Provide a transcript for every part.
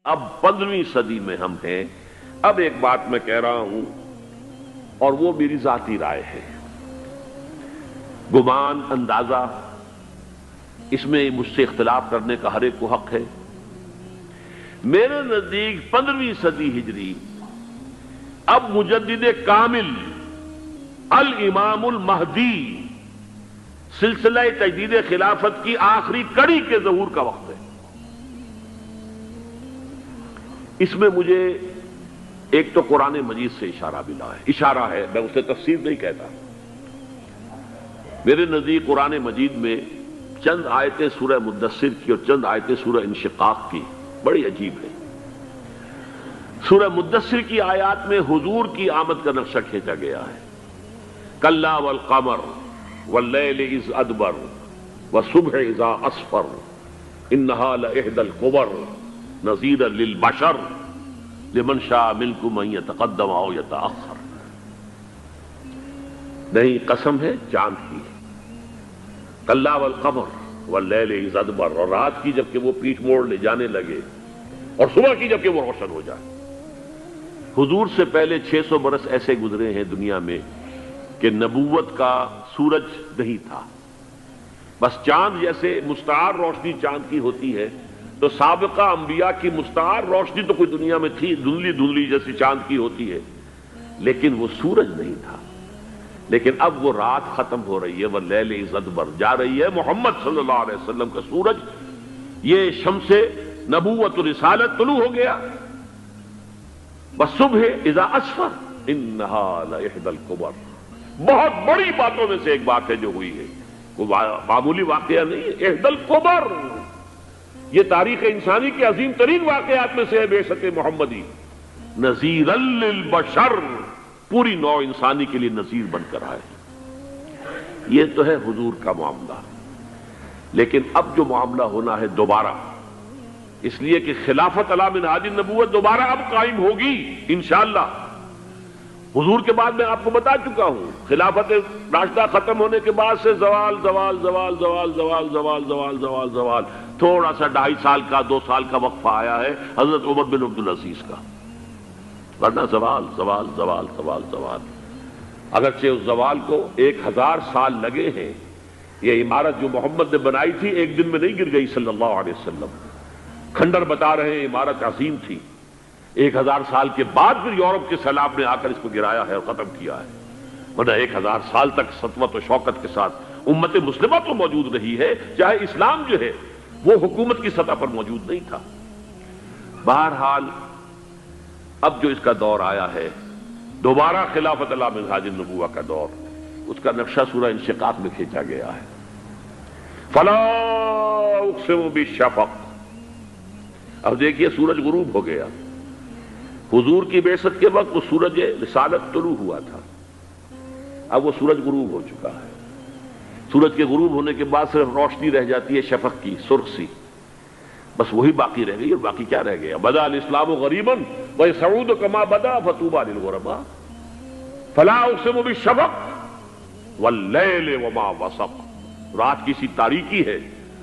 اب 15ویں صدی میں ہم ہیں۔ اب ایک بات میں کہہ رہا ہوں اور وہ میری ذاتی رائے ہے، گمان اندازہ اس میں مجھ سے اختلاف کرنے کا ہر ایک کو حق ہے۔ میرے نزدیک 15ویں صدی ہجری اب مجدد کامل الامام المہدی سلسلہ تجدید خلافت کی آخری کڑی کے ظہور کا وقت ہے۔ اس میں مجھے ایک تو قرآن مجید سے اشارہ ملا ہے، اشارہ ہے، میں اسے تفسیر نہیں کہتا۔ میرے نزدیک قرآن مجید میں چند آیتیں سورہ مدثر کی اور چند آیتیں سورہ انشقاق کی بڑی عجیب ہے۔ سورہ مدثر کی آیات میں حضور کی آمد کا نقشہ کھینچا گیا ہے، کلا والقمر واللیل اذ ادبر والصبح اذا اسفر انہا لإحدی الکبر نذیرا للبشر لمن شاء منکم ان یتقدم او یتأخر۔ نہیں، قسم ہے چاند کی، کلا والقمر واللیل اذ ادبر، اور رات کی جبکہ وہ پیٹھ موڑ لے جانے لگے اور صبح کی جبکہ وہ روشن ہو جائے۔ حضور سے پہلے 600 برس ایسے گزرے ہیں دنیا میں کہ نبوت کا سورج نہیں تھا، بس چاند جیسے مستعار روشنی چاند کی ہوتی ہے، تو سابقہ انبیاء کی مستعار روشنی تو کوئی دنیا میں تھی، دھندلی دھندلی جیسی چاند کی ہوتی ہے، لیکن وہ سورج نہیں تھا۔ لیکن اب وہ رات ختم ہو رہی ہے، واللیل اذ ادبر جا رہی ہے، محمد صلی اللہ علیہ وسلم کا سورج، یہ شمس نبوت و رسالت طلوع ہو گیا۔ والصبح اذا اسفر انہا لإحدی الکبر، بہت بڑی باتوں میں سے ایک بات ہے جو ہوئی ہے، وہ معمولی واقعہ نہیں ہے، احدی الکبر، یہ تاریخ انسانی کے عظیم ترین واقعات میں سے ہے، بے شک محمدی نذیرا للبشر، پوری نوع انسانی کے لیے نذیر بن کر آئے۔ یہ تو ہے حضور کا معاملہ، لیکن اب جو معاملہ ہونا ہے دوبارہ، اس لیے کہ خلافت علی منہاج النبوت دوبارہ اب قائم ہوگی انشاءاللہ۔ حضور کے بعد میں آپ کو بتا چکا ہوں، خلافت راشدہ ختم ہونے کے بعد سے زوال زوال زوال زوال زوال زوال زوال زوال زوال، تھوڑا سا 2.5 سال کا 2 سال کا وقفہ آیا ہے حضرت عمر بن عبدالعزیز کا، ورنہ زوال زوال زوال زوال زوال۔ اگرچہ اس زوال کو 1000 سال لگے ہیں، یہ عمارت جو محمد نے بنائی تھی ایک دن میں نہیں گر گئی صلی اللہ علیہ وسلم، کھنڈر بتا رہے ہیں عمارت عظیم تھی، 1000 سال کے بعد پھر یورپ کے سیلاب نے آ کر اس کو گرایا ہے اور ختم کیا ہے، ورنہ 1000 سال تک سطوت و شوکت کے ساتھ امت مسلمہ تو موجود رہی ہے، چاہے اسلام جو ہے وہ حکومت کی سطح پر موجود نہیں تھا۔ بہرحال اب جو اس کا دور آیا ہے دوبارہ خلافت علی منہاج النبوہ کا دور، اس کا نقشہ سورہ انشقاق میں کھینچا گیا ہے۔ فلا اقسم بالشفق، اب دیکھیے سورج غروب ہو گیا، حضور کی بعثت کے وقت وہ سورج رسالت طلوع ہوا تھا، اب وہ سورج غروب ہو چکا ہے۔ سورج کے غروب ہونے کے بعد صرف روشنی رہ جاتی ہے شفق کی، سرخ سی، بس وہی باقی رہ گئی، اور باقی کیا رہ گیا؟ بدا الاسلام غریبا ویسعود کما بدا فطوبی للغرباء، فلا اقسم بالشفق واللیل وما وسق، رات کی سی تاریکی ہے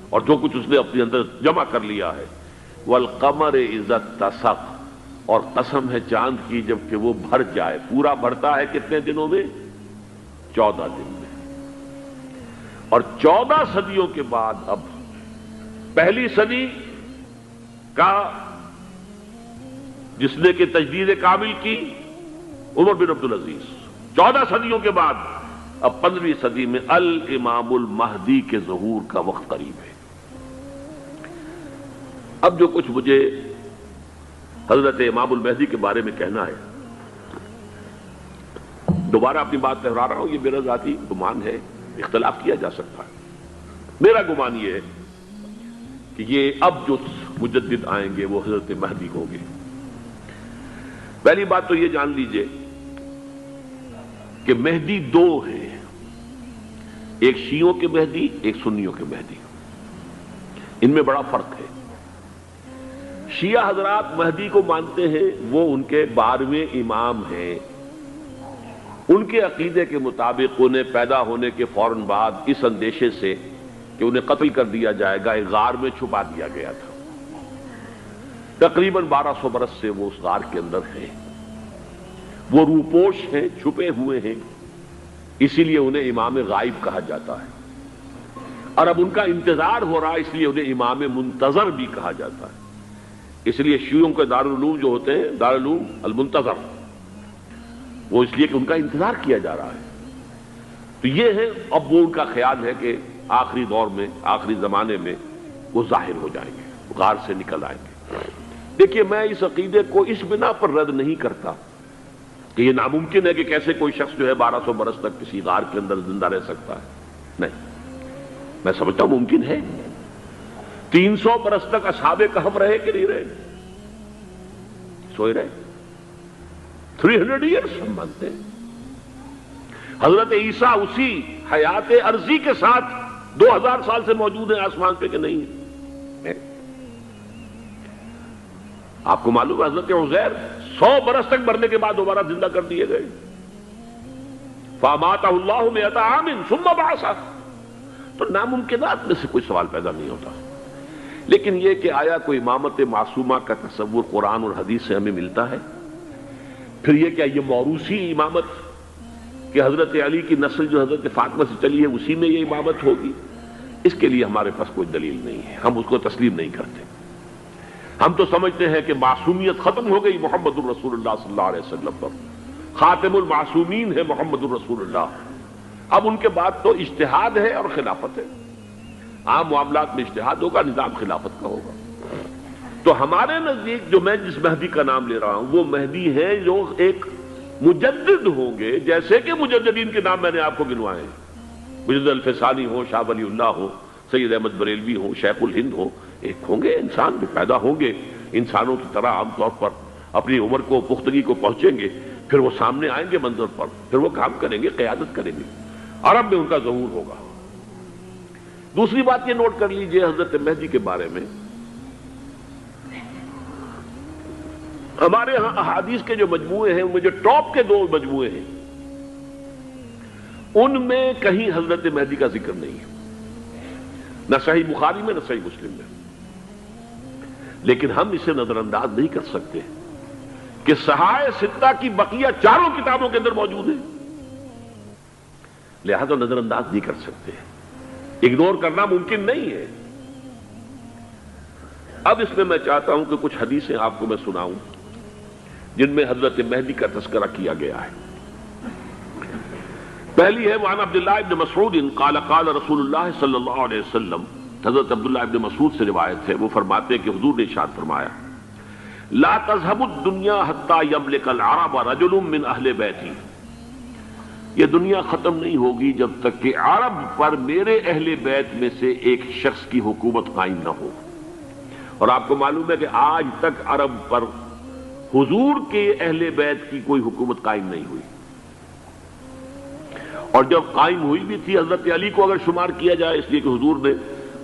اور جو کچھ اس نے اپنے اندر جمع کر لیا ہے، والقمر اذا اتسق، اور قسم ہے چاند کی جب کہ وہ بھر جائے، پورا بھرتا ہے کتنے دنوں میں؟ 14 دن میں۔ اور 14 صدیوں کے بعد اب پہلی صدی کا جس نے کہ تجدید کامل کی عمر بن عبدالعزیز، 14 صدیوں کے بعد اب 15ویں صدی میں الامام المہدی کے ظہور کا وقت قریب ہے۔ اب جو کچھ مجھے حضرت امام المہدی کے بارے میں کہنا ہے، دوبارہ اپنی بات دہرا رہا ہوں، یہ میرا ذاتی گمان ہے، اختلاف کیا جا سکتا ہے۔ میرا گمان یہ ہے کہ یہ اب جو مجدد آئیں گے وہ حضرت مہدی ہوں گے۔ پہلی بات تو یہ جان لیجئے کہ مہدی 2 ہیں، ایک شیعوں کے مہدی، ایک سنیوں کے مہدی، ان میں بڑا فرق ہے۔ شیعہ حضرات مہدی کو مانتے ہیں، وہ ان کے 12ویں امام ہیں، ان کے عقیدے کے مطابق انہیں پیدا ہونے کے فوراً بعد اس اندیشے سے کہ انہیں قتل کر دیا جائے گا ایک غار میں چھپا دیا گیا تھا۔ تقریباً 1200 برس سے وہ اس غار کے اندر ہیں، وہ روپوش ہیں، چھپے ہوئے ہیں، اسی لیے انہیں امام غائب کہا جاتا ہے، اور اب ان کا انتظار ہو رہا ہے، اس لیے انہیں امام منتظر بھی کہا جاتا ہے۔ اس لیے شیعوں کے دارالعلوم جو ہوتے ہیں، دارالعلوم المنتظر، وہ اس لیے کہ ان کا انتظار کیا جا رہا ہے۔ تو یہ ہے، اب وہ ان کا خیال ہے کہ آخری دور میں، آخری زمانے میں وہ ظاہر ہو جائیں گے، غار سے نکل آئیں گے۔ دیکھیے، میں اس عقیدے کو اس بنا پر رد نہیں کرتا کہ یہ ناممکن ہے کہ کیسے کوئی شخص جو ہے 1200 برس تک کسی غار کے اندر زندہ رہ سکتا ہے، نہیں، میں سمجھتا ہوں ممکن ہے۔ 300 برس تک اصحاب کہف رہے کہ نہیں رہے؟ سوئے رہے۔ 300 ایئرس ہم مانتے ہیں۔ حضرت عیسیٰ اسی حیات عرضی کے ساتھ 2000 سال سے موجود ہیں آسمان پہ کہ نہیں ہے؟ آپ کو معلوم ہے حضرت عزیر 100 برس تک مرنے کے بعد دوبارہ زندہ کر دیے گئے۔ فَأَمَاتَهُ اللَّهُ مِئَةَ عَامٍ ثُمَّ بَعَثَهُ۔ تو ناممکنات میں سے کوئی سوال پیدا نہیں ہوتا، لیکن یہ کہ آیا کوئی امامت معصومہ کا تصور قرآن اور حدیث سے ہمیں ملتا ہے؟ پھر یہ کیا یہ موروثی امامت کہ حضرت علی کی نسل جو حضرت فاطمہ سے چلی ہے اسی میں یہ امامت ہوگی؟ اس کے لیے ہمارے پاس کوئی دلیل نہیں ہے، ہم اس کو تسلیم نہیں کرتے۔ ہم تو سمجھتے ہیں کہ معصومیت ختم ہو گئی محمد الرسول اللہ صلی اللہ علیہ وسلم پر، خاتم المعصومین ہے محمد الرسول اللہ۔ اب ان کے بعد تو اجتہاد ہے اور خلافت ہے، عام معاملات میں اجتہاد ہوگا، نظام خلافت کا ہوگا۔ تو ہمارے نزدیک جو میں جس مہدی کا نام لے رہا ہوں وہ مہدی ہے جو ایک مجدد ہوں گے، جیسے کہ مجددین کے نام میں نے آپ کو گنوائے ہیں، مجدد الفسانی ہو، شاہ ولی اللہ ہو، سید احمد بریلوی ہو، شیخ الہند ہو، ایک ہوں گے انسان جو پیدا ہوں گے انسانوں کی طرح، عام طور پر اپنی عمر کو، پختگی کو پہنچیں گے، پھر وہ سامنے آئیں گے منظر پر، پھر وہ کام کریں گے، قیادت کریں گے، عرب میں ان کا ظہور ہوگا۔ دوسری بات یہ نوٹ کر لیجئے حضرت مہدی کے بارے میں، ہمارے ہاں احادیث کے جو مجموعے ہیں، ان میں جو ٹاپ کے 2 مجموعے ہیں، ان میں کہیں حضرت مہدی کا ذکر نہیں ہے، نہ صحیح بخاری میں نہ صحیح مسلم میں۔ لیکن ہم اسے نظر انداز نہیں کر سکتے کہ صحائح ستہ کی بقیہ 4 کتابوں کے اندر موجود ہے، لہذا نظر انداز نہیں کر سکتے، اگنور کرنا ممکن نہیں ہے۔ اب اس میں میں چاہتا ہوں کہ کچھ حدیثیں آپ کو میں سناؤں جن میں حضرت مہدی کا تذکرہ کیا گیا ہے۔ پہلی ہے وعن عبداللہ ابن مسعود قال قال رسول اللہ صلی اللہ علیہ وسلم، حضرت عبداللہ ابن مسعود سے روایت ہے، وہ فرماتے ہیں کہ حضور نے ارشاد فرمایا لا تذهب الدنيا حتى يملك العرب رجل من اہل بیتی، یہ دنیا ختم نہیں ہوگی جب تک کہ عرب پر میرے اہل بیت میں سے ایک شخص کی حکومت قائم نہ ہو۔ اور آپ کو معلوم ہے کہ آج تک عرب پر حضور کے اہل بیت کی کوئی حکومت قائم نہیں ہوئی، اور جب قائم ہوئی بھی تھی حضرت علی کو اگر شمار کیا جائے، اس لیے کہ حضور نے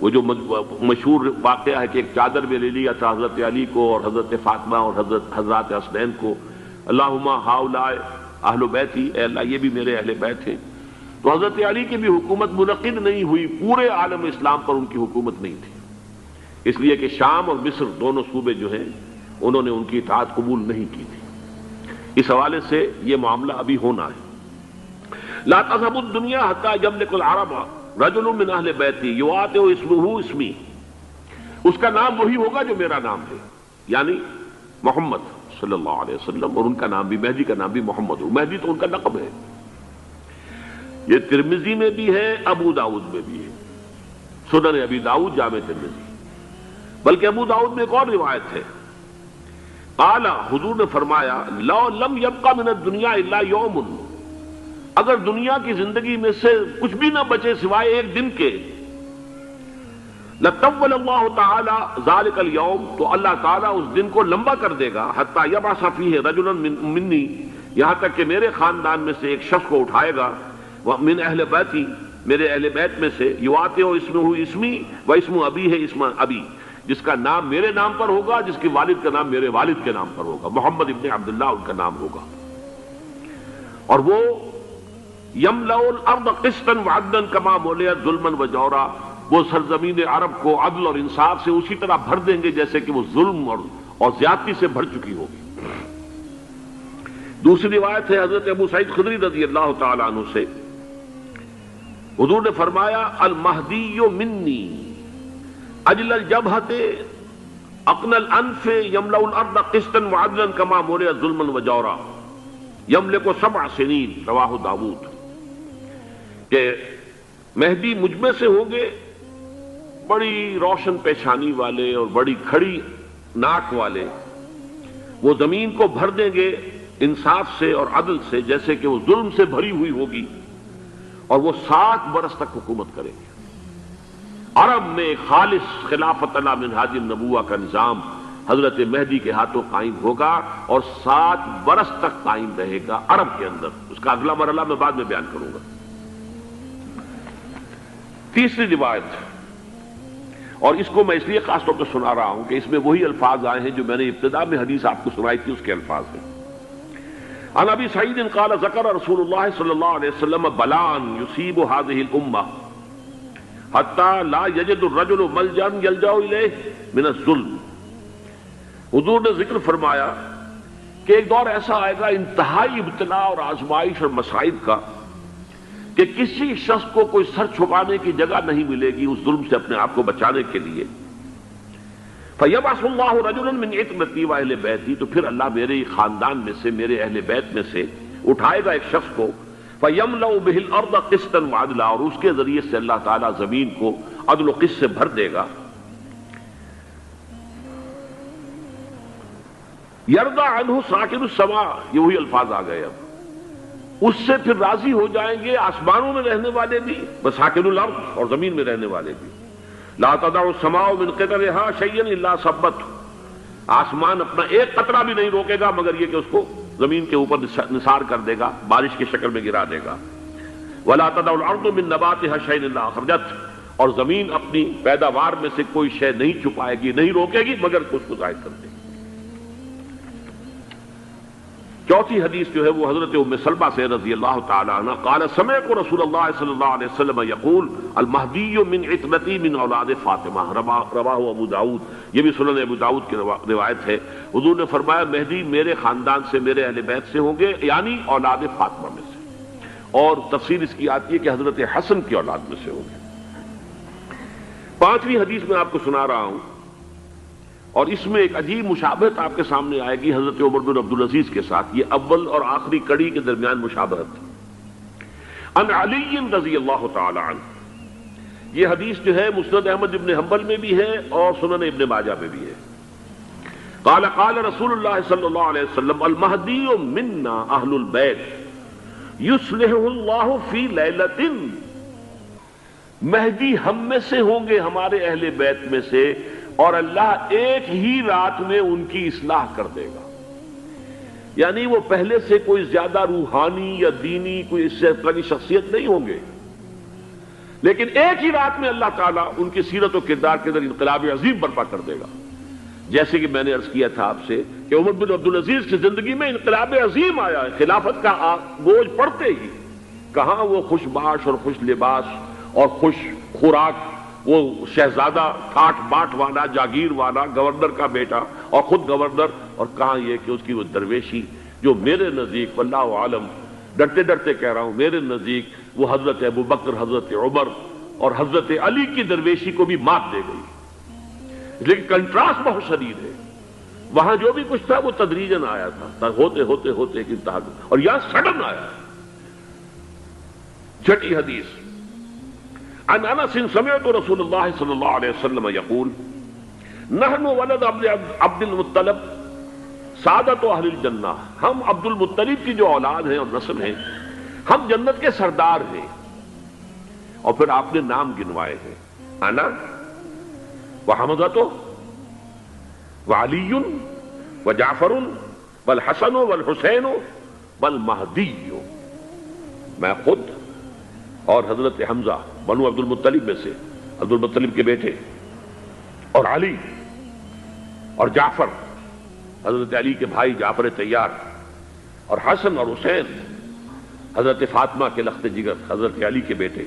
وہ جو مشہور واقعہ ہے کہ ایک چادر میں لے لیا تھا حضرت علی کو اور حضرت فاطمہ اور حضرات حسنین کو، اللہم ہؤلاء اہل بیتی، اے اللہ یہ بھی میرے اہل بیت ہیں۔ تو حضرت علی کی بھی حکومت منعقد نہیں ہوئی، پورے عالم اسلام پر ان کی حکومت نہیں تھی، اس لیے کہ شام اور مصر دونوں صوبے جو ہیں انہوں نے ان کی اطاعت قبول نہیں کی تھی۔ اس حوالے سے یہ معاملہ ابھی ہونا ہے۔ لا تذهب الدنيا حتى يملك العرب رجل من اہل بیتی یواطئ اسمہ اسمی، اس کا نام وہی ہوگا جو میرا نام ہے، یعنی محمد صلی اللہ علیہ وسلم، اور ان کا نام بھی، مہدی کا نام بھی محمد ہو، مہدی تو ان کا لقب ہے۔ یہ ترمذی میں بھی ہے، ابو داؤد میں بھی ہے، سنن ابی داؤد، جامع ترمذی، بلکہ ابو داؤد میں ایک اور روایت ہے، قال، حضور نے فرمایا لو لم يبقى من الدنيا الا يوم، اگر دنیا کی زندگی میں سے کچھ بھی نہ بچے سوائے ایک دن کے، لطول اللہ تعالی ذلك اليوم، تو اللہ تعالیٰ اس دن کو لمبا کر دے گا، حتی یبعث فیہ رجلا منی، یہاں تک کہ میرے خاندان میں سے ایک شخص کو اٹھائے گا، من اہل بیتی، میرے اہل بیت میں سے، یواطئ اسمہ اسمی و اسم ابی ہے اسم ابی، جس کا نام میرے نام پر ہوگا، جس کے والد کا نام میرے والد کے نام پر ہوگا، محمد ابن عبداللہ ان کا نام ہوگا، اور وہ یملأ الارض قسطا وعدلا کما ملئت ظلما وجورا، وہ سرزمین عرب کو عدل اور انصاف سے اسی طرح بھر دیں گے جیسے کہ وہ ظلم اور زیادتی سے بھر چکی ہوگی۔ دوسری روایت ہے حضرت ابو سعید خدری رضی اللہ تعالی عنہ سے، حضور نے فرمایا المہدی منی اجل الجبہۃ اقن الانف یملأ الارض قسطا وعدلا کما ملئ ظلما وجورا یملک 7 سنین، رواہ داؤد، کہ مہدی مجھ میں سے ہوں گے بڑی روشن پیشانی والے اور بڑی کھڑی ناک والے، وہ زمین کو بھر دیں گے انصاف سے اور عدل سے جیسے کہ وہ ظلم سے بھری ہوئی ہوگی، اور وہ 7 برس تک حکومت کریں گے۔ عرب میں خالص خلافت علی منہاج النبوہ کا نظام حضرت مہدی کے ہاتھوں قائم ہوگا اور 7 برس تک قائم رہے گا عرب کے اندر۔ اس کا اگلا مرحلہ میں بعد میں بیان کروں گا۔ تیسری روایت، اور اس کو میں اس لیے خاص طور پہ سنا رہا ہوں کہ اس میں وہی الفاظ آئے ہیں جو میں نے ابتدا میں حدیث آپ کو سنائی تھی، اس کے الفاظ ہیں۔ عن ابی سعید قال ذکر رسول اللہ صلی اللہ علیہ وسلم بلاء یصیب هذه الامہ حتی لا یجد الرجل ملجا یلجا الیہ من الظلم۔ حضور نے ذکر فرمایا کہ ایک دور ایسا آئے گا انتہائی ابتلاء اور آزمائش اور مصائب کا کہ کسی شخص کو کوئی سر چھپانے کی جگہ نہیں ملے گی اس ظلم سے اپنے آپ کو بچانے کے لیے۔ فَيَبْعَثُ اللَّهُ رَجُلًا مِنْ عِتْرَتِي وَأَهْلِ بَيْتِي، تو پھر اللہ میرے خاندان میں سے، میرے اہل بیت میں سے اٹھائے گا ایک شخص کو، فَيَمْلَأُ بِهِ الْأَرْضَ قِسْطًا وَعَدْلًا، اور اس کے ذریعے سے اللہ تعالیٰ زمین کو عدل و قسط سے بھر دے گا۔ يَرْضَى عَنْهُ سَاكِنُ السَّمَاءِ، یہ وہی الفاظ آ گئے اب، اس سے پھر راضی ہو جائیں گے آسمانوں میں رہنے والے بھی، وَسَاكِنُ الْأَرْضِ، اور زمین میں رہنے والے بھی۔ لا تدع السماء من قطرها شيئا الا ثبته، آسمان اپنا ایک قطرہ بھی نہیں روکے گا مگر یہ کہ اس کو زمین کے اوپر نثار کر دے گا، بارش کی شکل میں گرا دے گا۔ ولا تدع الارض من نباتها شيئا الا اخرجته، اور زمین اپنی پیداوار میں سے کوئی شے نہیں چھپائے گی، نہیں روکے گی مگر اس کو ظاہر کر دے گی۔ چوتھی حدیث جو ہے وہ حضرت ام سلمہ سے رضی اللہ تعالی عنہ قال سمعت رسول اللہ صلی اللہ علیہ وسلم یقول المہدی من عترتی من اولاد فاطمہ، رواہ ابو داؤد، یہ بھی سنن ابو داؤد کی روایت ہے۔ حضور نے فرمایا مہدی میرے خاندان سے، میرے اہل بیت سے ہوں گے، یعنی اولاد فاطمہ میں سے، اور تفسیر اس کی آتی ہے کہ حضرت حسن کی اولاد میں سے ہوں گے۔ پانچویں حدیث میں آپ کو سنا رہا ہوں، اور اس میں ایک عجیب مشابہت آپ کے سامنے آئے گی حضرت عمر بن عبدالعزیز کے ساتھ، یہ اول اور آخری کڑی کے درمیان مشابہت۔ عن علی رضی اللہ تعالی عنہ، یہ حدیث جو ہے مسند احمد ابن حنبل میں بھی ہے اور سنن ابن ماجہ میں بھی ہے۔ قال قال رسول اللہ صلی اللہ علیہ وسلم المہدی منا اہل البیت یصلحہ اللہ فی لیلۃ، مہدی ہم میں سے ہوں گے، ہمارے اہل بیت میں سے، اور اللہ ایک ہی رات میں ان کی اصلاح کر دے گا۔ یعنی وہ پہلے سے کوئی زیادہ روحانی یا دینی کوئی اس سے طرح کی شخصیت نہیں ہوں گے، لیکن ایک ہی رات میں اللہ تعالیٰ ان کی سیرت و کردار کے اندر انقلاب عظیم برپا کر دے گا۔ جیسے کہ میں نے عرض کیا تھا آپ سے کہ عمر بن عبدالعزیز کی زندگی میں انقلاب عظیم آیا ہے، خلافت کا بوجھ پڑتے ہی کہاں وہ خوش باش اور خوش لباس اور خوش خوراک، وہ شہزادہ ٹھاٹ باٹ والا، جاگیر والا، گورنر کا بیٹا اور خود گورنر، اور کہاں یہ کہ اس کی وہ درویشی جو میرے نزدیک واللہ عالم، ڈرتے ڈرتے کہہ رہا ہوں، میرے نزدیک وہ حضرت ابو بکر، حضرت عمر اور حضرت علی کی درویشی کو بھی مات دے گئی۔ لیکن کنٹراسٹ بہت شدید ہے، وہاں جو بھی کچھ تھا وہ تدریجاً آیا تھا، ہوتے ہوتے ہوتے ایک انتہا، اور یہاں سڈن آیا۔ چھٹی حدیث، عن انس سمعت رسول اللہ صلی اللہ علیہ وسلم یقول نحن ولد عبد المطلب سعادت اہل الجنہ، ہم عبد المطلب کی جو اولاد ہیں اور نسل ہیں، ہم جنت کے سردار ہیں۔ اور پھر آپ نے نام گنوائے ہیں، انا وحمزۃ وعلی وجعفر والحسن والحسین والمہدی، میں خود اور حضرت حمزہ بنو عبد المطلب میں سے، عبد المطلب کے بیٹے، اور علی اور جعفر حضرت علی کے بھائی جعفر طیار، اور حسن اور حسین حضرت فاطمہ کے لخت جگر حضرت علی کے بیٹے،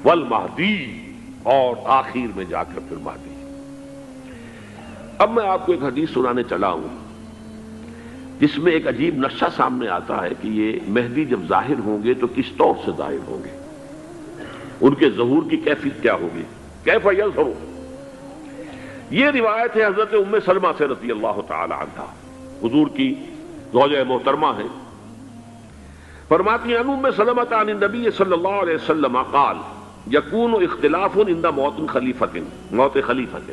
والمہدی، اور آخر میں جا کر پھر مہدی۔ اب میں آپ کو ایک حدیث سنانے چلا ہوں جس میں ایک عجیب نقشہ سامنے آتا ہے کہ یہ مہدی جب ظاہر ہوں گے تو کس طور سے ظاہر ہوں گے، ان کے ظہور کی کیفیت کیا ہوگی، کیف یظہر۔ یہ روایت ہے حضرت ام سلمہ سے رضی اللہ تعالی عنہا، حضور کی زوجہ محترمہ ہیں، فرماتی ہیں ام سلمہ عن النبی صلی اللہ علیہ وسلم قال یکون اختلاف عند موت خلیفۃ، موت خلیفۃ،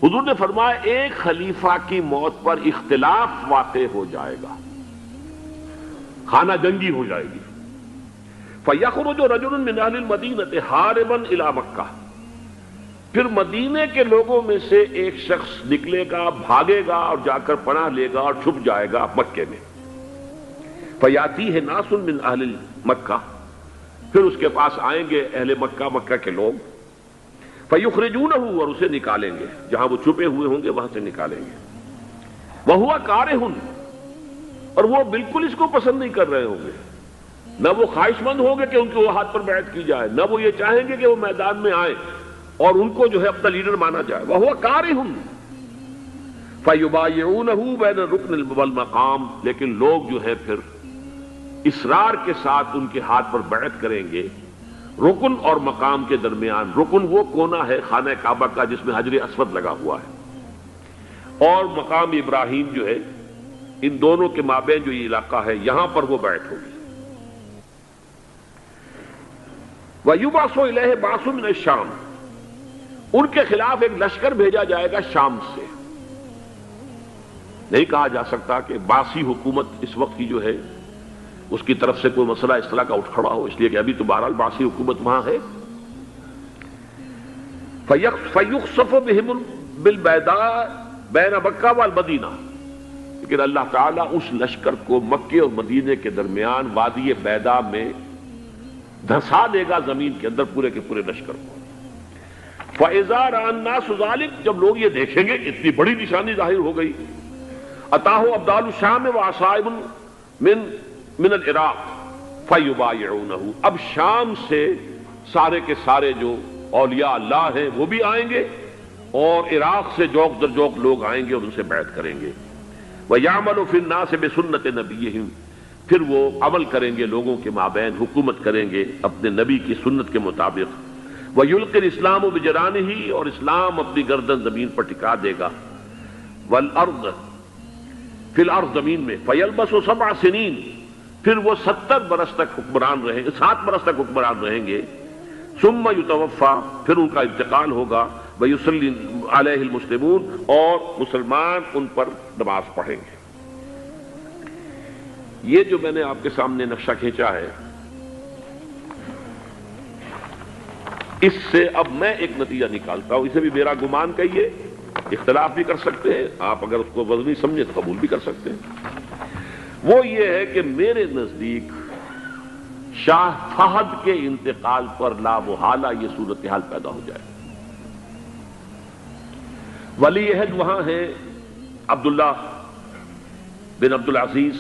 حضور نے فرمایا ایک خلیفہ کی موت پر اختلاف واقع ہو جائے گا، خانہ جنگی ہو جائے گی۔ فَيَخْرُجُ رَجُلٌ مِّنْ أَهْلِ الْمَدِينَةِ حَارِبًا إِلَىٰ مَكَّةَ، پھر مدینے کے لوگوں میں سے ایک شخص نکلے گا، بھاگے گا اور جا کر پناہ لے گا اور چھپ جائے گا مکے میں۔ فَيَأْتِيهِ نَاسٌ مِّنْ أَهْلِ مَكَّةِ، پھر اس کے پاس آئیں گے اہل مکہ، مکہ کے لوگ، فَيُخْرِجُونَهُ، اور اسے نکالیں گے، جہاں وہ چھپے ہوئے ہوں گے وہاں سے نکالیں گے۔ وَهُوَ كَارِهٌ، اور وہ بالکل اس کو پسند نہیں کر رہے ہوں گے، نہ وہ خواہش مند ہوں گے کہ ان کے ہاتھ پر بیعت کی جائے، نہ وہ یہ چاہیں گے کہ وہ میدان میں آئیں اور ان کو جو ہے اپنا لیڈر مانا جائے۔ وَهُوَ كَارِهٌ فَيُبَايِعُونَهُ بَيْنَ الرُّكْنِ وَالْمَقَامِ، لیکن لوگ جو ہے پھر اصرار کے ساتھ ان کے ہاتھ پر بیعت کریں گے رکن اور مقام کے درمیان۔ رکن وہ کونا ہے خانہ کعبہ کا جس میں حجر اسود لگا ہوا ہے، اور مقام ابراہیم جو ہے، ان دونوں کے مابین جو یہ علاقہ ہے یہاں پر وہ بیعت ہوگی۔ وَيُبْعَثُ إِلَيْهِ بَعْثٌ مِّنَ الشَّامِ، ان کے خلاف ایک لشکر بھیجا جائے گا شام سے۔ نہیں کہا جا سکتا کہ باسی حکومت اس وقت کی جو ہے اس کی طرف سے کوئی مسئلہ اس طرح کا اٹھ کھڑا ہو، اس لیے کہ ابھی تو بہرحال باسی حکومت وہاں ہے۔ فَيُخْسَفُ بِهِمْ بِالْبَيْضَاءِ بَيْنَ مَكَّةَ وَالْمَدِينَةِ، لیکن اللہ تعالیٰ اس لشکر کو مکے اور مدینے کے درمیان وادی بیضاء میں دھسا دے گا، زمین کے اندر پورے کے پورے لشکر کو۔ فَإِذَا رَأَى النَّاسُ ذَلِكَ، جب لوگ یہ دیکھیں گے کہ اتنی بڑی نشانی ظاہر ہو گئی، أَتَاهُ أَبْدَالُ الشَّامِ وَعَصَائِبٌ من العراق فَيُبَايِعُونَهُ، اب شام سے سارے کے سارے جو اولیاء اللہ ہیں وہ بھی آئیں گے، اور عراق سے جوق در جوق لوگ آئیں گے اور ان سے بیعت کریں گے۔ وَيَعْمَلُ فِي النَّاسِ بِسُنَّةِ نَبِيِّهِمْ، پھر وہ عمل کریں گے لوگوں کے مابین، حکومت کریں گے اپنے نبی کی سنت کے مطابق۔ وَيُلْقِي الْإِسْلَامُ بِجَرَانِهِ، اور اسلام اپنی گردن زمین پر ٹکا دے گا۔ وَالْأَرْض، فی الارض، زمین میں۔ فَيَلْبَسُ 7 سنین، پھر وہ 70 برس تک حکمران رہیں گے، 7 برس تک حکمران رہیں گے۔ ثم یتوفا، پھر ان کا انتقال ہوگا۔ ویصلی علیہ المسلمون، اور مسلمان ان پر نماز پڑھیں گے۔ یہ جو میں نے آپ کے سامنے نقشہ کھینچا ہے، اس سے اب میں ایک نتیجہ نکالتا ہوں، اسے بھی میرا گمان کہیے، اختلاف بھی کر سکتے ہیں آپ، اگر اس کو وزنی سمجھے تو قبول بھی کر سکتے ہیں۔ وہ یہ ہے کہ میرے نزدیک شاہ فہد کے انتقال پر لا محالہ یہ صورتحال پیدا ہو جائے۔ ولی عہد وہاں ہے عبداللہ بن عبدالعزیز،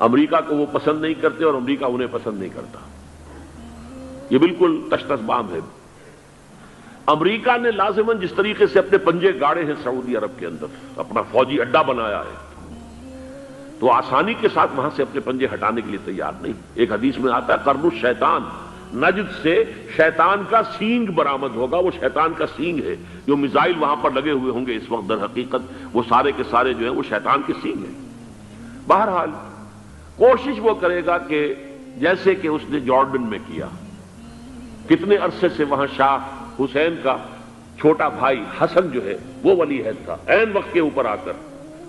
امریکہ کو وہ پسند نہیں کرتے اور امریکہ انہیں پسند نہیں کرتا، یہ بالکل تش تش بام ہے۔ امریکہ نے لازماً جس طریقے سے اپنے پنجے گاڑے ہیں سعودی عرب کے اندر، اپنا فوجی اڈا بنایا ہے، تو آسانی کے ساتھ وہاں سے اپنے پنجے ہٹانے کے لیے تیار نہیں۔ ایک حدیث میں آتا ہے قرن الشیطان، نجد سے شیطان کا سینگ برآمد ہوگا، وہ شیطان کا سینگ ہے، جو میزائل وہاں پر لگے ہوئے ہوں گے اس وقت، در حقیقت وہ سارے کے سارے جو ہیں وہ شیطان کے سینگ ہیں۔ بہرحال کوشش وہ کرے گا کہ جیسے کہ اس نے جارڈن میں کیا، کتنے عرصے سے وہاں شاہ حسین کا چھوٹا بھائی حسن جو ہے وہ ولی عہد تھا، عین وقت کے اوپر آ کر،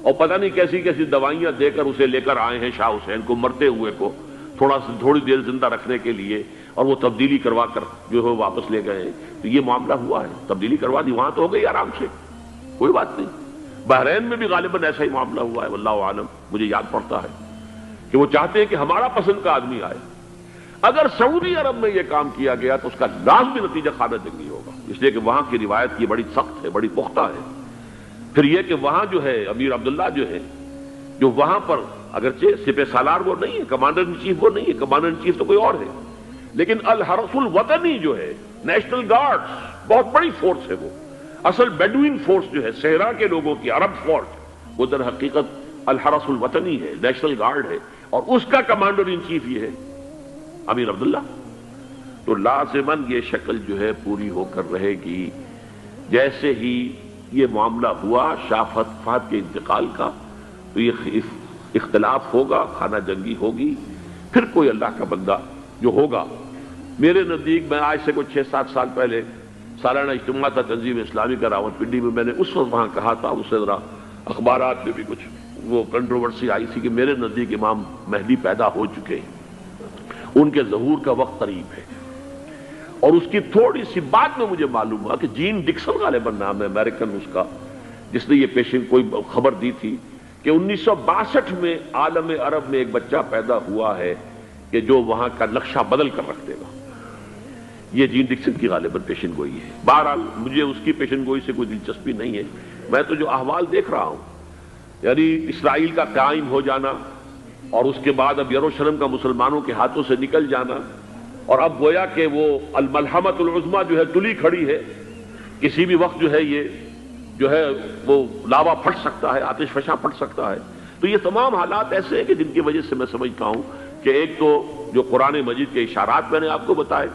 اور پتہ نہیں کیسی کیسی دوائیاں دے کر اسے لے کر آئے ہیں شاہ حسین کو، مرتے ہوئے کو تھوڑی دیر زندہ رکھنے کے لیے، اور وہ تبدیلی کروا کر جو ہے واپس لے گئے ہیں۔ تو یہ معاملہ ہوا ہے، تبدیلی کروا دی، وہاں تو ہو گئی آرام سے، کوئی بات نہیں۔ بحرین میں بھی غالباً ایسا ہی معاملہ ہوا ہے، واللہ عالم، مجھے یاد پڑتا ہے کہ وہ چاہتے ہیں کہ ہمارا پسند کا آدمی آئے۔ اگر سعودی عرب میں یہ کام کیا گیا تو اس کا لازمی نتیجہ خانہ جنگی ہوگا، اس لیے کہ وہاں کی روایت یہ بڑی سخت ہے، بڑی پختہ ہے۔ پھر یہ کہ وہاں جو ہے امیر عبداللہ جو ہے، جو وہاں پر اگرچہ سپہ سالار وہ نہیں ہے، کمانڈر ان چیف وہ نہیں ہے، کمانڈر ان چیف تو کوئی اور ہے، لیکن الحرس الوطنی جو ہے، نیشنل گارڈز، بہت بڑی فورس ہے وہ۔ اصل بیڈوین فورس جو ہے صحرا کے لوگوں کی عرب فورس، وہ در حقیقت الحرس الوطنی ہے، نیشنل گارڈ ہے، اور اس کا کمانڈر ان چیف یہ ہے امیر عبداللہ۔ تو لازماً یہ شکل جو ہے پوری ہو کر رہے گی۔ جیسے ہی یہ معاملہ ہوا شاہ فہد کے انتقال کا، تو یہ اختلاف ہوگا، خانہ جنگی ہوگی، پھر کوئی اللہ کا بندہ جو ہوگا۔ میرے نزدیک، میں آج سے کچھ 6-7 سال پہلے سالانہ اجتماع تھا تنظیم اسلامی کا راولپنڈی میں، میں نے اس وقت وہاں کہا تھا، اس سے ذرا اخبارات میں بھی کچھ وہ کنٹروورسی آئی تھی کہ میرے نزدیک امام مہدی پیدا ہو چکے ہیں، ان کے ظہور کا وقت قریب ہے۔ اور اس کی تھوڑی سی بات میں مجھے معلوم ہوا کہ جین ڈکسن غالباً نام ہے امریکن اس کا، جس نے یہ پیشن کوئی خبر دی تھی کہ 1962 میں عالم عرب میں ایک بچہ پیدا ہوا ہے کہ جو وہاں کا نقشہ بدل کر رکھ دے گا۔ یہ جین ڈکسن کی غالباً پیشن گوئی ہے۔ بہرحال مجھے اس کی پیشن گوئی سے کوئی دلچسپی نہیں ہے، میں تو جو احوال دیکھ رہا ہوں، یعنی اسرائیل کا قائم ہو جانا، اور اس کے بعد اب یروشلم کا مسلمانوں کے ہاتھوں سے نکل جانا، اور اب گویا کہ وہ الملحمۃ العظمیٰ جو ہے تلی کھڑی ہے، کسی بھی وقت جو ہے یہ جو ہے وہ لاوا پھٹ سکتا ہے، آتش فشاں پھٹ سکتا ہے۔ تو یہ تمام حالات ایسے ہیں کہ جن کی وجہ سے میں سمجھتا ہوں کہ ایک تو جو قرآن مجید کے اشارات میں نے آپ کو بتائے،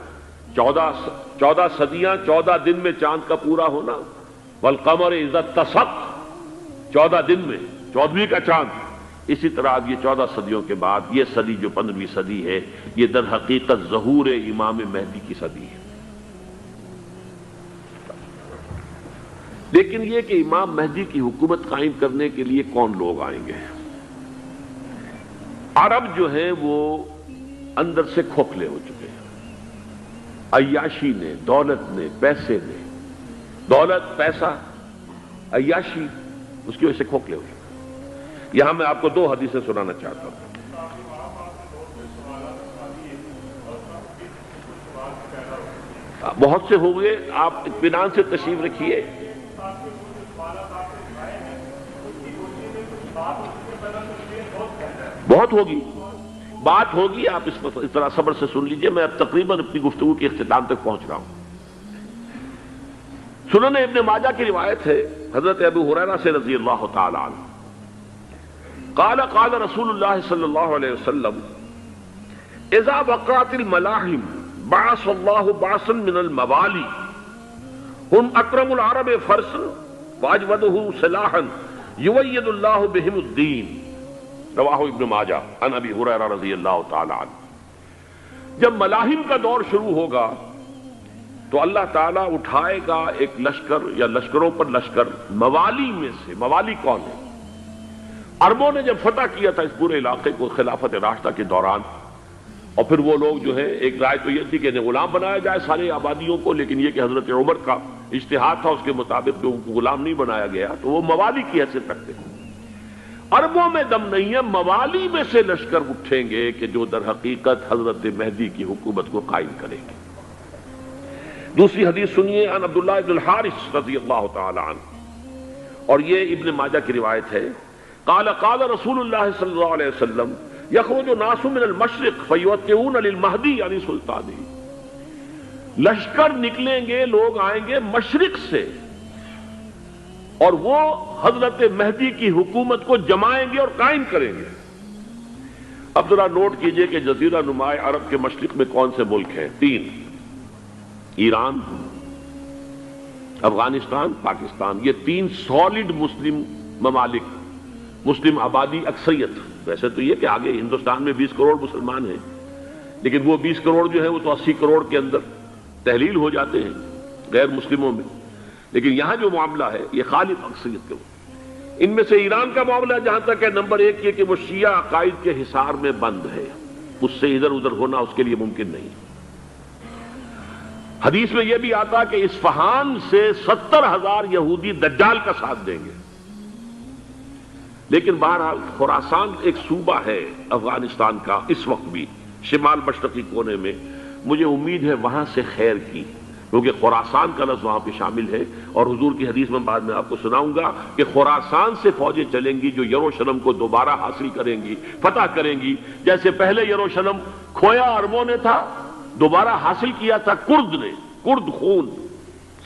14 صدیاں 14 دن میں چاند کا پورا ہونا، والقمر اذا اتسق، 14 دن میں 14ویں کا چاند۔ اسی طرح اب یہ 14 صدیوں کے بعد یہ صدی جو 15ویں صدی ہے، یہ در حقیقت ظہور امام مہدی کی صدی ہے۔ لیکن یہ کہ امام مہدی کی حکومت قائم کرنے کے لیے کون لوگ آئیں گے؟ عرب جو ہیں وہ اندر سے کھوکھلے ہو چکے ہیں، عیاشی نے، دولت نے، پیسے نے، دولت، پیسہ، عیاشی، اس کی وجہ سے کھوکھلے ہو چکے ہیں۔ یہاں میں آپ کو 2 حدیثیں سنانا چاہتا ہوں۔ بہت سے ہو گئے، آپ اطمینان سے تشریف رکھیے۔ بہت ہوگی، بات ہوگی، آپ اس طرح صبر سے سن لیجئے۔ میں اب تقریباً اپنی گفتگو کے اختتام تک پہنچ رہا ہوں۔ سنن ابن ماجہ کی روایت ہے حضرت ابو ہریرہ سے رضی اللہ تعالی عنہ، قال قال رسول اللہ صلی اللہ علیہ وسلم اذا وقعت الملاحم بعث اللہ بعثا من الموالی هم اکرم العرب فرسا واجودہ سلاحا یوید اللہ بہم الدین، رواہ ابن ماجہ عن ابی ہریرہ رضی اللہ تعالی عنہ۔ جب ملاحم کا دور شروع ہوگا تو اللہ تعالیٰ اٹھائے گا ایک لشکر یا لشکروں پر لشکر موالی میں سے۔ موالی کون ہے؟ عربوں نے جب فتح کیا تھا اس پورے علاقے کو خلافت راشدہ کے دوران، اور پھر وہ لوگ جو ہے، ایک رائے تو یہ تھی کہ انہیں غلام بنایا جائے سارے آبادیوں کو، لیکن یہ کہ حضرت عمر کا اجتہاد تھا اس کے مطابق کہ ان کو غلام نہیں بنایا گیا، تو وہ موالی کی حیثیت رکھتے ہیں۔ عربوں میں دم نہیں ہے، موالی میں سے لشکر اٹھیں گے کہ جو در حقیقت حضرت مہدی کی حکومت کو قائم کریں گے۔ دوسری حدیث سنیے، عن عبداللہ ابن الحارث رضی اللہ تعالی عنہ، اور یہ ابن ماجہ کی روایت ہے، قال قال رسول اللہ صلی اللہ علیہ وسلم یخرج ناس من المشرق فیوطئون للمہدی یعنی سلطانی، لشکر نکلیں گے، لوگ آئیں گے مشرق سے، اور وہ حضرت مہدی کی حکومت کو جمائیں گے اور قائم کریں گے۔ اب ذرا نوٹ کیجئے کہ جزیرہ نما عرب کے مشرق میں کون سے ملک ہیں؟ 3، ایران، افغانستان، پاکستان۔ یہ 3 سالڈ مسلم ممالک، مسلم آبادی اکثریت۔ ویسے تو یہ کہ آگے ہندوستان میں 20 کروڑ مسلمان ہیں، لیکن وہ 20 کروڑ جو ہے وہ تو 80 کروڑ کے اندر تحلیل ہو جاتے ہیں غیر مسلموں میں، لیکن یہاں جو معاملہ ہے یہ خالص اکثریت کے۔ ان میں سے ایران کا معاملہ جہاں تک ہے، نمبر 1 یہ کہ وہ شیعہ عقائد کے حصار میں بند ہے، اس سے ادھر ادھر ہونا اس کے لیے ممکن نہیں۔ حدیث میں یہ بھی آتا کہ اصفہان سے 70,000 یہودی دجال کا ساتھ دیں گے۔ لیکن بہرحال خراسان ایک صوبہ ہے افغانستان کا اس وقت بھی، شمال مشرقی کونے میں، مجھے امید ہے وہاں سے خیر کی، کیونکہ خراسان کا لفظ وہاں پہ شامل ہے، اور حضور کی حدیث میں بعد میں آپ کو سناؤں گا کہ خراسان سے فوجیں چلیں گی جو یروشلم کو دوبارہ حاصل کریں گی، فتح کریں گی، جیسے پہلے یروشلم کھویا عربوں نے تھا، دوبارہ حاصل کیا تھا کرد نے، کرد خون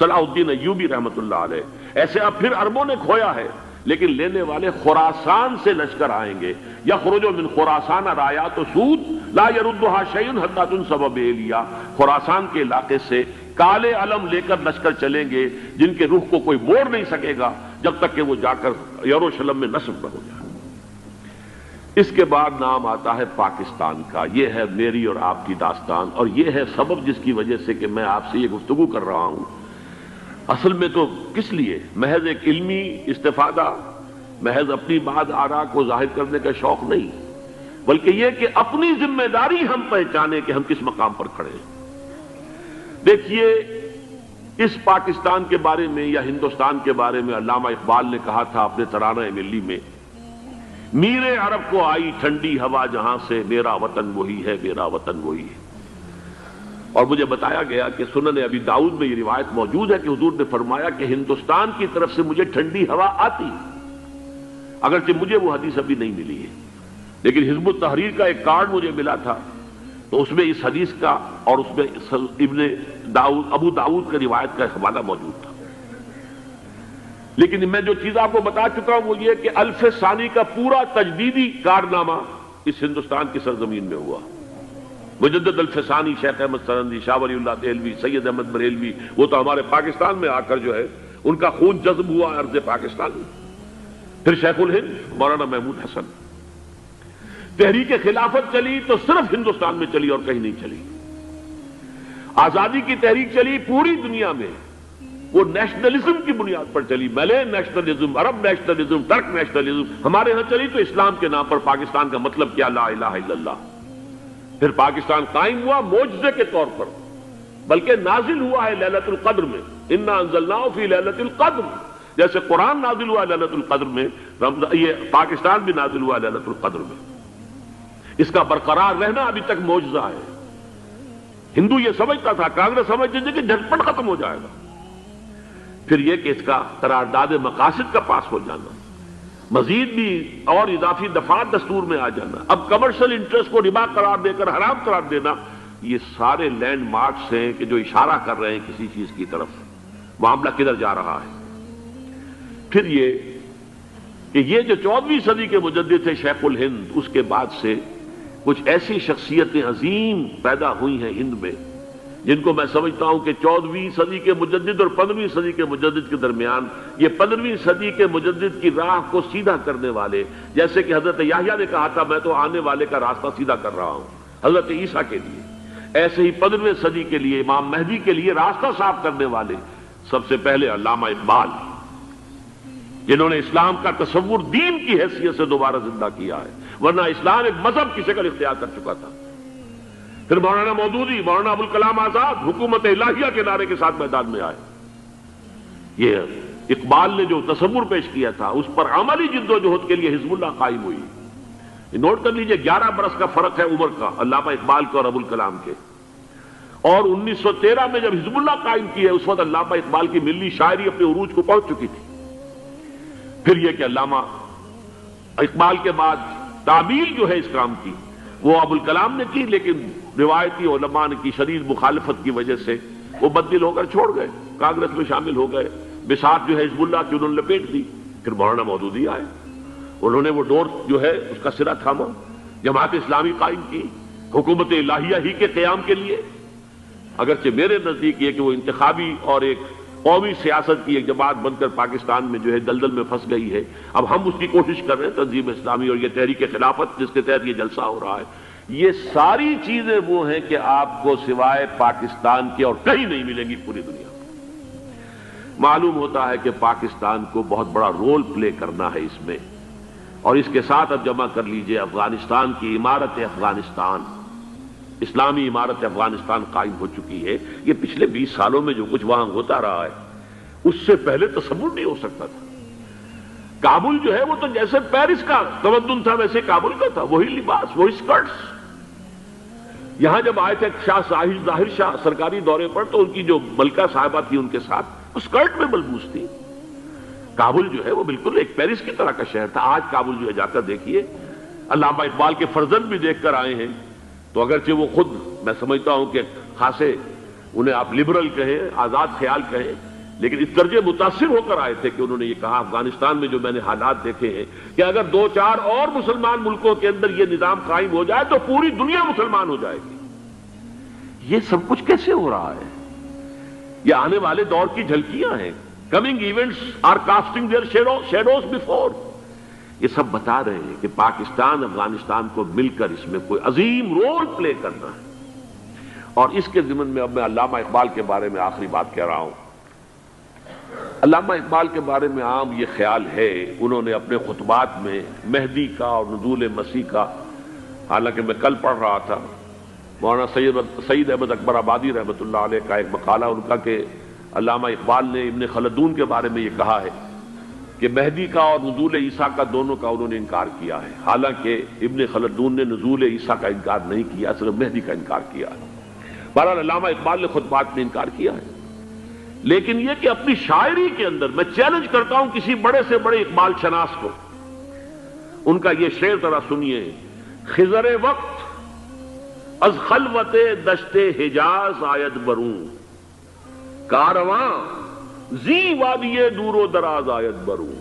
صلاح الدین ایوبی رحمت اللہ علیہ. ایسے اب پھر عربوں نے کھویا ہے، لیکن لینے والے خراسان سے لشکر آئیں گے. یخرج من خراسان رایات و سود لا یردھا شیء حتی تنصب بإیلیا. خراسان کے علاقے سے کالے علم لے کر لشکر چلیں گے جن کے رخ کو کوئی موڑ نہیں سکے گا جب تک کہ وہ جا کر یروشلم میں نصب نہ ہو جائے. اس کے بعد نام آتا ہے پاکستان کا. یہ ہے میری اور آپ کی داستان، اور یہ ہے سبب جس کی وجہ سے کہ میں آپ سے یہ گفتگو کر رہا ہوں. اصل میں تو کس لیے؟ محض ایک علمی استفادہ، محض اپنی بات آراء کو ظاہر کرنے کا شوق نہیں، بلکہ یہ کہ اپنی ذمہ داری ہم پہچانے کہ ہم کس مقام پر کھڑے ہیں. دیکھیے، اس پاکستان کے بارے میں یا ہندوستان کے بارے میں علامہ اقبال نے کہا تھا اپنے ترانہ ملی میں، میر عرب کو آئی ٹھنڈی ہوا جہاں سے، میرا وطن وہی ہے، میرا وطن وہی ہے. اور مجھے بتایا گیا کہ سنن ابی داؤد میں یہ روایت موجود ہے کہ حضور نے فرمایا کہ ہندوستان کی طرف سے مجھے ٹھنڈی ہوا آتی، اگرچہ مجھے وہ حدیث ابھی نہیں ملی ہے، لیکن حزب التحریر کا ایک کارڈ مجھے ملا تھا، تو اس میں اس حدیث کا اور اس میں ابو داؤد کا روایت کا حوالہ موجود تھا. لیکن میں جو چیز آپ کو بتا چکا ہوں وہ یہ کہ الف ثانی کا پورا تجدیدی کارنامہ اس ہندوستان کی سرزمین میں ہوا. مجدد الف ثانی شیخ احمد سرندی، شاہ ولی اللہ دہلوی، سید احمد بریلوی، وہ تو ہمارے پاکستان میں آ کر جو ہے ان کا خون جذب ہوا ارض پاکستان میں. پھر شیخ الہند مولانا محمود حسن. تحریک خلافت چلی تو صرف ہندوستان میں چلی اور کہیں نہیں چلی. آزادی کی تحریک چلی پوری دنیا میں، وہ نیشنلزم کی بنیاد پر چلی، ملے نیشنلزم، عرب نیشنلزم، ترک نیشنلزم. ہمارے ہاں چلی تو اسلام کے نام پر پاکستان کا مطلب کیا؟ لا الہ الا اللہ. پھر پاکستان قائم ہوا معجزے کے طور پر، بلکہ نازل ہوا ہے لیلۃ القدر میں. انا انزلناہ فی لیلۃ القدر، جیسے قرآن نازل ہوا لیلۃ القدر میں، یہ پاکستان بھی نازل ہوا لیلۃ القدر میں. اس کا برقرار رہنا ابھی تک معجزہ ہے. ہندو یہ سمجھتا تھا، کانگریس سمجھتی تھی کہ جھٹپٹ ختم ہو جائے گا. پھر یہ کہ اس کا قرارداد مقاصد کا پاس ہو جانا، مزید بھی اور اضافی دفعات دستور میں آ جانا، اب کمرشل انٹرسٹ کو ربا قرار دے کر حرام قرار دینا، یہ سارے لینڈ مارکس ہیں کہ جو اشارہ کر رہے ہیں کسی چیز کی طرف، معاملہ کدھر جا رہا ہے. پھر یہ کہ یہ جو 14ویں صدی کے مجدد تھے شیخ الہند، اس کے بعد سے کچھ ایسی شخصیتیں عظیم پیدا ہوئی ہیں ہند میں جن کو میں سمجھتا ہوں کہ 14ویں صدی کے مجدد اور 15ویں صدی کے مجدد کے درمیان، یہ 15ویں صدی کے مجدد کی راہ کو سیدھا کرنے والے، جیسے کہ حضرت یحییٰ نے کہا تھا میں تو آنے والے کا راستہ سیدھا کر رہا ہوں حضرت عیسیٰ کے لیے، ایسے ہی 15ویں صدی کے لیے امام مہدی کے لیے راستہ صاف کرنے والے سب سے پہلے علامہ اقبال، جنہوں نے اسلام کا تصور دین کی حیثیت سے دوبارہ زندہ کیا ہے، ورنہ اسلام ایک مذہب کی شکل اختیار کر چکا تھا. پھر مولانا مودودی، مولانا ابوالکلام آزاد حکومت الہیہ کے نعرے کے ساتھ میدان میں آئے. یہ اقبال نے جو تصور پیش کیا تھا اس پر عملی جدوجہد کے لیے حزب اللہ قائم ہوئی. نوٹ کر لیجئے 11 برس کا فرق ہے عمر کا علامہ اقبال کے اور ابوالکلام کے. اور 1913 میں جب حزب اللہ قائم کی ہے اس وقت علامہ اقبال کی ملی شاعری اپنے عروج کو پہنچ چکی تھی. پھر یہ کہ علامہ اقبال کے بعد تعمیل جو ہے اس کام کی وہ ابوالکلام نے کی، لیکن روایتی علماء کی شدید مخالفت کی وجہ سے وہ بددل ہو کر چھوڑ گئے، کانگریس میں شامل ہو گئے، بساط جو ہے حزب اللہ کی انہوں نے لپیٹ دی. پھر مولانا مودودی آئے، انہوں نے وہ ڈور جو ہے اس کا سرا تھاما، جماعت اسلامی قائم کی حکومت الہیہ ہی کے قیام کے لیے. اگرچہ میرے نزدیک یہ کہ وہ انتخابی اور ایک قومی سیاست کی ایک جماعت بن کر پاکستان میں جو ہے دلدل میں پھنس گئی ہے، اب ہم اس کی کوشش کر رہے ہیں تنظیم اسلامی اور یہ تحریک خلافت جس کے تحت یہ جلسہ ہو رہا ہے. یہ ساری چیزیں وہ ہیں کہ آپ کو سوائے پاکستان کے اور کہیں نہیں ملیں گی پوری دنیا میں. معلوم ہوتا ہے کہ پاکستان کو بہت بڑا رول پلے کرنا ہے اس میں، اور اس کے ساتھ اب جمع کر لیجئے افغانستان کی عمارت افغانستان، اسلامی عمارت افغانستان قائم ہو چکی ہے. یہ پچھلے 20 سالوں میں جو کچھ وہاں ہوتا رہا ہے اس سے پہلے تصور نہیں ہو سکتا تھا. کابل جو ہے وہ تو جیسے پیرس کا تمدن تھا ویسے کابل کا تھا، وہی لباس، وہی سکرٹس. یہاں جب آئے تھے شاہ ظاہر شاہ سرکاری دورے پر تو ان کی جو ملکہ صاحبہ تھی ان کے ساتھ وہ سکرٹ میں ملبوس تھی. کابل جو ہے وہ بالکل ایک پیرس کی طرح کا شہر تھا. آج کابل جو ہے جا کر دیکھیے، علامہ اقبال کے فرزند بھی دیکھ کر آئے ہیں، تو اگرچہ وہ خود میں سمجھتا ہوں کہ خاصے انہیں آپ لبرل کہیں، آزاد خیال کہیں، لیکن اس درجے متاثر ہو کر آئے تھے کہ انہوں نے یہ کہا افغانستان میں جو میں نے حالات دیکھے ہیں کہ اگر 2-4 اور مسلمان ملکوں کے اندر یہ نظام قائم ہو جائے تو پوری دنیا مسلمان ہو جائے گی۔ یہ سب کچھ کیسے ہو رہا ہے؟ یہ آنے والے دور کی جھلکیاں ہیں۔ Coming events are casting their shadows before. یہ سب بتا رہے ہیں کہ پاکستان افغانستان کو مل کر اس میں کوئی عظیم رول پلے کرنا ہے۔ اور اس کے ضمن میں اب میں علامہ اقبال کے بارے میں آخری بات کہہ رہا ہوں۔ علامہ اقبال کے بارے میں عام یہ خیال ہے، انہوں نے اپنے خطبات میں مہدی کا اور نزول مسیح کا، حالانکہ میں کل پڑھ رہا تھا مولانا سید احمد اکبر آبادی رحمۃ اللہ علیہ کا ایک مقالہ ان کا کہ علامہ اقبال نے ابن خلدون کے بارے میں یہ کہا ہے کہ مہدی کا اور نزول عیسیٰ کا دونوں کا انہوں نے انکار کیا ہے، حالانکہ ابن خلدون نے نزول عیسیٰ کا انکار نہیں کیا، صرف مہدی کا انکار کیا ہے۔ بہرحال علامہ اقبال نے خطبات میں انکار کیا ہے، لیکن یہ کہ اپنی شاعری کے اندر میں چیلنج کرتا ہوں کسی بڑے سے بڑے اقبال شناس کو، ان کا یہ شعر ذرا سنیے: خضر وقت از خلوت دشت حجاز آید بروں، کارواں زی وادی دور و دراز آید بروں۔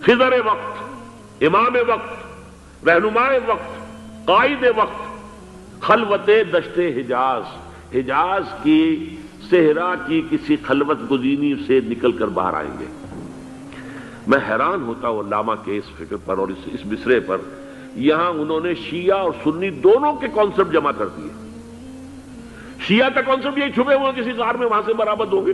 خضر وقت، امام وقت، رہنمائے وقت، قائد وقت، خلوت دشت حجاز، حجاز کی صحرا کی کسی خلوت گزینی سے نکل کر باہر آئیں گے۔ میں حیران ہوتا ہوں علامہ کے اس فکر پر اور اس مصرے پر۔ یہاں انہوں نے شیعہ اور سنی دونوں کے کانسیپٹ جمع کر دیے۔ شیعہ کا کانسیپٹ یہی چھپے ہوئے کسی غار میں وہاں سے برآمد ہوں گے،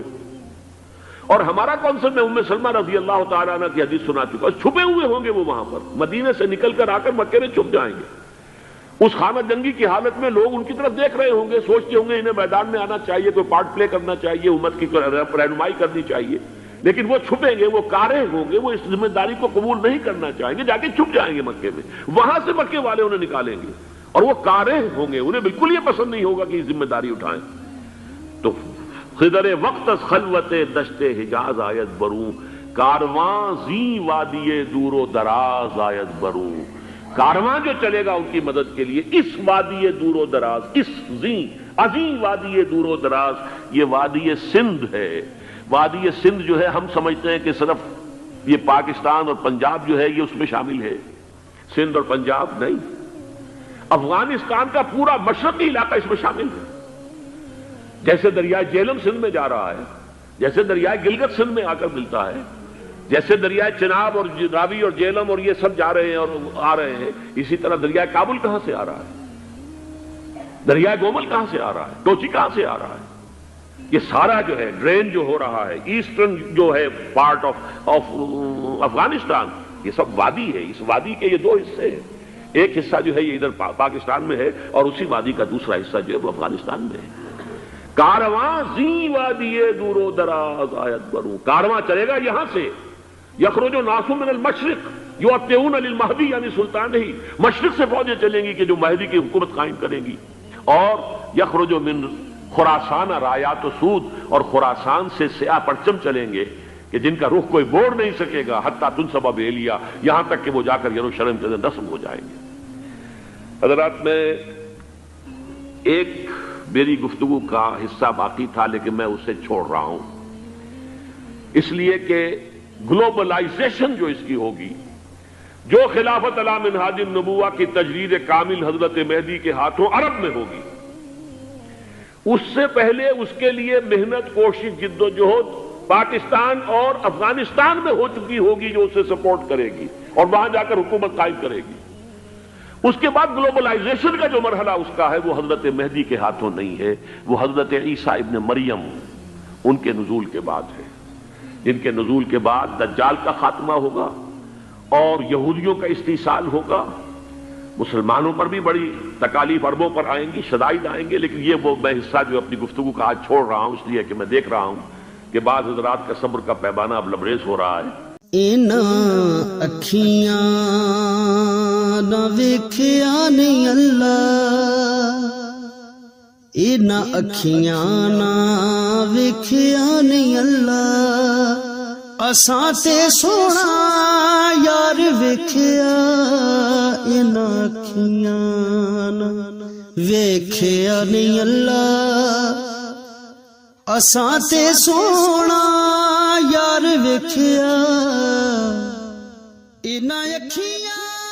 اور ہمارا کانسیپٹ میں ام سلمہ رضی اللہ تعالیٰ عنہ کی حدیث سنا چکا، چھپے ہوئے ہوں گے وہ وہاں پر، مدینے سے نکل کر آ کر مکے میں چھپ جائیں گے۔ اس خانہ جنگی کی حالت میں لوگ ان کی طرف دیکھ رہے ہوں گے، سوچتے ہوں گے انہیں میدان میں آنا چاہیے، کوئی پارٹ پلے کرنا چاہیے، امت کی رہنمائی کرنی چاہیے، لیکن وہ چھپیں گے، وہ کارے ہوں گے، وہ اس ذمہ داری کو قبول نہیں کرنا چاہیں گے، جا کے چھپ جائیں گے مکے میں، وہاں سے مکے والے انہیں نکالیں گے، اور وہ کارے ہوں گے، انہیں بالکل یہ پسند نہیں ہوگا کہ یہ ذمہ داری اٹھائیں۔ تو خضر وقت از خلوت دشت حجاز آیت بروں، کارواں زی وادی دور و دراز آیت بروں۔ کارواں جو چلے گا ان کی مدد کے لیے اس وادی دور و دراز، اس عظیم وادی دور و دراز، یہ وادی سندھ ہے۔ وادی سندھ جو ہے ہم سمجھتے ہیں کہ صرف یہ پاکستان اور پنجاب جو ہے یہ اس میں شامل ہے، سندھ اور پنجاب نہیں، افغانستان کا پورا مشرقی علاقہ اس میں شامل ہے۔ جیسے دریائے جہلم سندھ میں جا رہا ہے، جیسے دریائے گلگت سندھ میں آ کر ملتا ہے، جیسے دریائے چناب اور راوی اور جہلم اور یہ سب جا رہے ہیں اور آ رہے ہیں، اسی طرح دریائے کابل کہاں سے آ رہا ہے، دریائے گومل کہاں سے آ رہا ہے، ٹوچی کہاں سے آ رہا ہے، یہ سارا جو ہے ڈرین جو ہو رہا ہے، ایسٹرن جو ہے پارٹ آف افغانستان، یہ سب وادی ہے۔ اس وادی کے یہ 2 حصے ہیں، ایک حصہ جو ہے یہ ادھر پاکستان میں ہے، اور اسی وادی کا دوسرا حصہ جو ہے وہ افغانستان میں ہے۔ کارواں زی وادی دور و دراز آیت بروں، کارواں چلے گا یہاں سے، یخرج الناس من المشرق یؤتون للمہدی، یعنی سلطان ہی مشرق سے فوجیں چلیں گی کہ جو مہدی کی حکومت قائم کریں گی، اور یخرج من خراسان رایات و سود، اور خراسان سے سیاہ پرچم چلیں گے کہ جن کا رخ کوئی موڑ نہیں سکے گا، حتیٰ تنصب بیلیا، یہاں تک کہ وہ جا کر یروشلم کے اندر نصب ہو جائیں گے۔ حضرات، میں ایک میری گفتگو کا حصہ باقی تھا لیکن میں اسے چھوڑ رہا ہوں، اس لیے کہ گلوبلائزیشن جو اس کی ہوگی، جو خلافت علی منہاج النبوہ کی تجرید کامل حضرت مہدی کے ہاتھوں عرب میں ہوگی، اس سے پہلے اس کے لیے محنت، کوشش، جد و جہد پاکستان اور افغانستان میں ہو چکی ہوگی جو اسے سپورٹ کرے گی اور وہاں جا کر حکومت قائم کرے گی۔ اس کے بعد گلوبلائزیشن کا جو مرحلہ اس کا ہے وہ حضرت مہدی کے ہاتھوں نہیں ہے، وہ حضرت عیسیٰ ابن مریم ان کے نزول کے بعد ہے، جن کے نزول کے بعد دجال کا خاتمہ ہوگا اور یہودیوں کا استحصال ہوگا، مسلمانوں پر بھی بڑی تکالیف عربوں پر آئیں گی، شدائد آئیں گے، لیکن یہ وہ میں حصہ جو اپنی گفتگو کا آج چھوڑ رہا ہوں اس لیے کہ میں دیکھ رہا ہوں کہ بعض حضرات کا صبر کا پیمانہ اب لبریز ہو رہا ہے۔ اکھیاں نہ ویکھیا نہیں اللہ، اکھیاں نہ ویکھیا نہیں اللہ، اساں تے سونا یار ویکھیا، اکھیاں نہ ویکھیا نہیں اللہ، ਅਸਾਂ ਤੇ ਸੋਹਣਾ ਯਾਰ ਵੇਖਿਆ ਇਹਨਾਂ ਅੱਖੀਆਂ